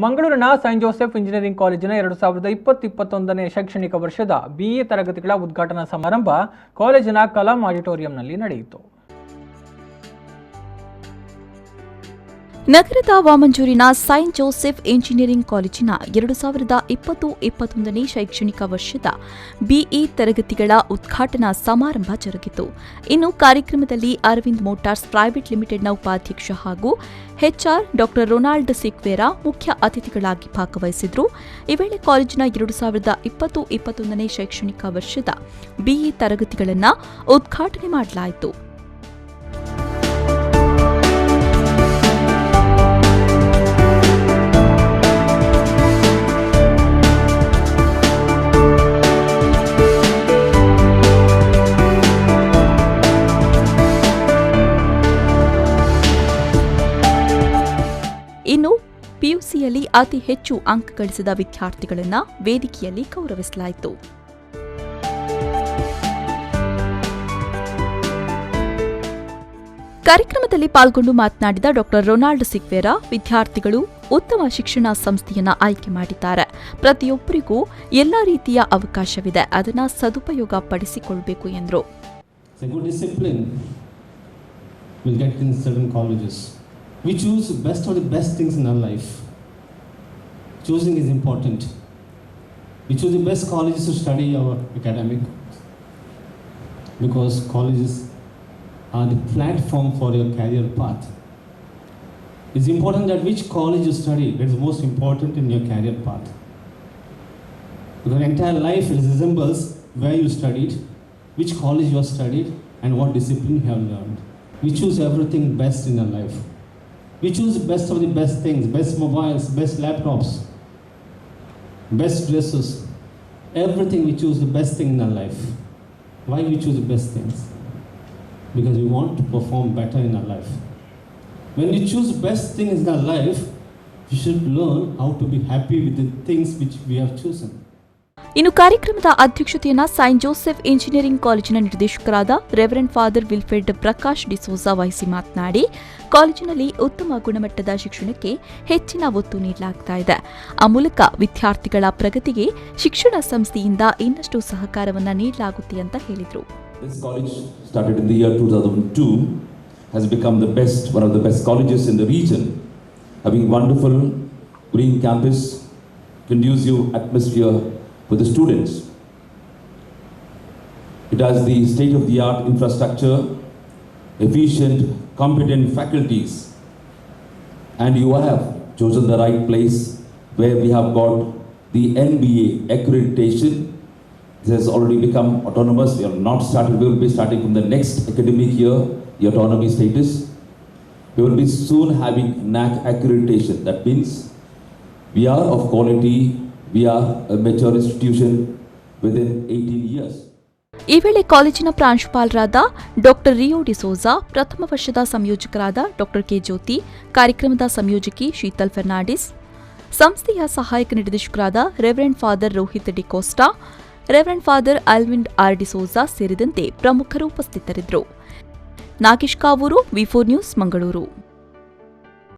ಮಂಗಳೂರಿನ Saint Joseph engineering ಕಾಲೇಜಿನ 2020-21ನೇ ಶೈಕ್ಷಣಿಕ ವರ್ಷದ ಬಿಇ ತರಗತಿಗಳ ಉದ್ಘಾಟನಾ ಸಮಾರಂಭ ಕಾಲೇಜಿನ ಕಲಾಂ ಆಡಿಟೋರಿಯಂನಲ್ಲಿ ನಡೆಯಿತು. ನಗರದ ವಾಮಂಜೂರಿನ ಸೈಂಟ್ ಜೋಸೆಫ್ ಇಂಜಿನಿಯರಿಂಗ್ ಕಾಲೇಜಿನ 2020-21ನೇ ಶೈಕ್ಷಣಿಕ ವರ್ಷದ ಬಿಇ ತರಗತಿಗಳ ಉದ್ಘಾಟನಾ ಸಮಾರಂಭ ಜರುಗಿತು. ಇನ್ನು ಕಾರ್ಯಕ್ರಮದಲ್ಲಿ ಅರವಿಂದ್ ಮೋಟಾರ್ಸ್ ಪ್ರೈವೇಟ್ ಲಿಮಿಟೆಡ್ನ ಉಪಾಧ್ಯಕ್ಷ ಹಾಗೂ ಎಚ್ಆರ್ ಡಾ ರೊನಾಲ್ಡ್ ಸಿಕ್ವೇರಾ ಮುಖ್ಯ ಅತಿಥಿಗಳಾಗಿ ಭಾಗವಹಿಸಿದ್ರು. ಈ ವೇಳೆ ಕಾಲೇಜಿನ 2020-21ನೇ ಶೈಕ್ಷಣಿಕ ವರ್ಷದ ಬಿಇ ತರಗತಿಗಳನ್ನು ಉದ್ಘಾಟನೆ ಮಾಡಲಾಯಿತು. ಇನ್ನು ಪಿಯುಸಿಯಲ್ಲಿ ಅತಿ ಹೆಚ್ಚು ಅಂಕ ಗಳಿಸಿದ ವಿದ್ಯಾರ್ಥಿಗಳನ್ನು ವೇದಿಕೆಯಲ್ಲಿ ಗೌರವಿಸಲಾಯಿತು. ಕಾರ್ಯಕ್ರಮದಲ್ಲಿ ಪಾಲ್ಗೊಂಡು ಮಾತನಾಡಿದ ಡಾ ರೊನಾಲ್ಡ್ ಸಿಕ್ವೇರಾ, ವಿದ್ಯಾರ್ಥಿಗಳು ಉತ್ತಮ ಶಿಕ್ಷಣ ಸಂಸ್ಥೆಯನ್ನು ಆಯ್ಕೆ ಮಾಡಿದ್ದಾರೆ. ಪ್ರತಿಯೊಬ್ಬರಿಗೂ ಎಲ್ಲ ರೀತಿಯ ಅವಕಾಶವಿದೆ, ಅದನ್ನು ಸದುಪಯೋಗ ಪಡಿಸಿಕೊಳ್ಳಬೇಕು ಎಂದರು. We choose best of the best things in our life. Choosing is important. We choose the best colleges to study our academic, because colleges are the platform for your career path. It's important that which college you study, that is most important in your career path. Because entire life resembles where you studied, which college you have studied, and what discipline you have learned. We choose everything best in our life. We choose the best of the best things, best mobiles, best laptops, best dresses, everything. We choose the best thing in our life. Why we choose the best things? Because we want to perform better in our life. When we choose the best things in our life, we should learn how to be happy with the things which we have chosen. ಇನ್ನು ಕಾರ್ಯಕ್ರಮದ ಅಧ್ಯಕ್ಷತೆಯನ್ನು Saint Joseph engineering ಕಾಲೇಜಿನ ನಿರ್ದೇಶಕರಾದ reverend father ವಿಲ್ಫೆಡ್ Prakash D'Souza ವಹಿಸಿ ಮಾತನಾಡಿ, ಕಾಲೇಜಿನಲ್ಲಿ ಉತ್ತಮ ಗುಣಮಟ್ಟದ ಶಿಕ್ಷಣಕ್ಕೆ ಹೆಚ್ಚಿನ ಒತ್ತು ನೀಡಲಾಗುತ್ತಿದೆ. ಆ ಮೂಲಕ ವಿದ್ಯಾರ್ಥಿಗಳ ಪ್ರಗತಿಗೆ ಶಿಕ್ಷಣ ಸಂಸ್ಥೆಯಿಂದ ಇನ್ನಷ್ಟು ಸಹಕಾರವನ್ನು ನೀಡಲಾಗುತ್ತೆ ಅಂತ ಹೇಳಿದರು. This college started in the year 2002 has become one of the best colleges in the region, having wonderful green campus, conducive atmosphere for the students. It has the state-of-the-art infrastructure, efficient, competent faculties, and you have chosen the right place where we have got the NBA accreditation. This has already become autonomous. We will be starting from the next academic year, the autonomy status. We will be soon having NAC accreditation. That means we are of quality. We are a mature institution within 18 years. ಈ ವೇಳೆ ಕಾಲೇಜಿನ ಪ್ರಾಂಶುಪಾಲರಾದ ಡಾ ರಿಯೋ ಡಿಸೋಜಾ, ಪ್ರಥಮ ವರ್ಷದ ಸಂಯೋಜಕರಾದ ಡಾ K ಜ್ಯೋತಿ, ಕಾರ್ಯಕ್ರಮದ ಸಂಯೋಜಕಿ ಶೀತಲ್ ಫೆರ್ನಾಂಡಿಸ್, ಸಂಸ್ಥೆಯ ಸಹಾಯಕ ನಿರ್ದೇಶಕರಾದ reverend father Rohit D'Costa, reverend father Alvin R D'Souza ಸೇರಿದಂತೆ ಪ್ರಮುಖರು ಉಪಸ್ಥಿತರಿದ್ದರು. ನಾಗೇಶ್ ಕಾವೂರು, ವಿ4 ನ್ಯೂಸ್, ಮಂಗಳೂರು.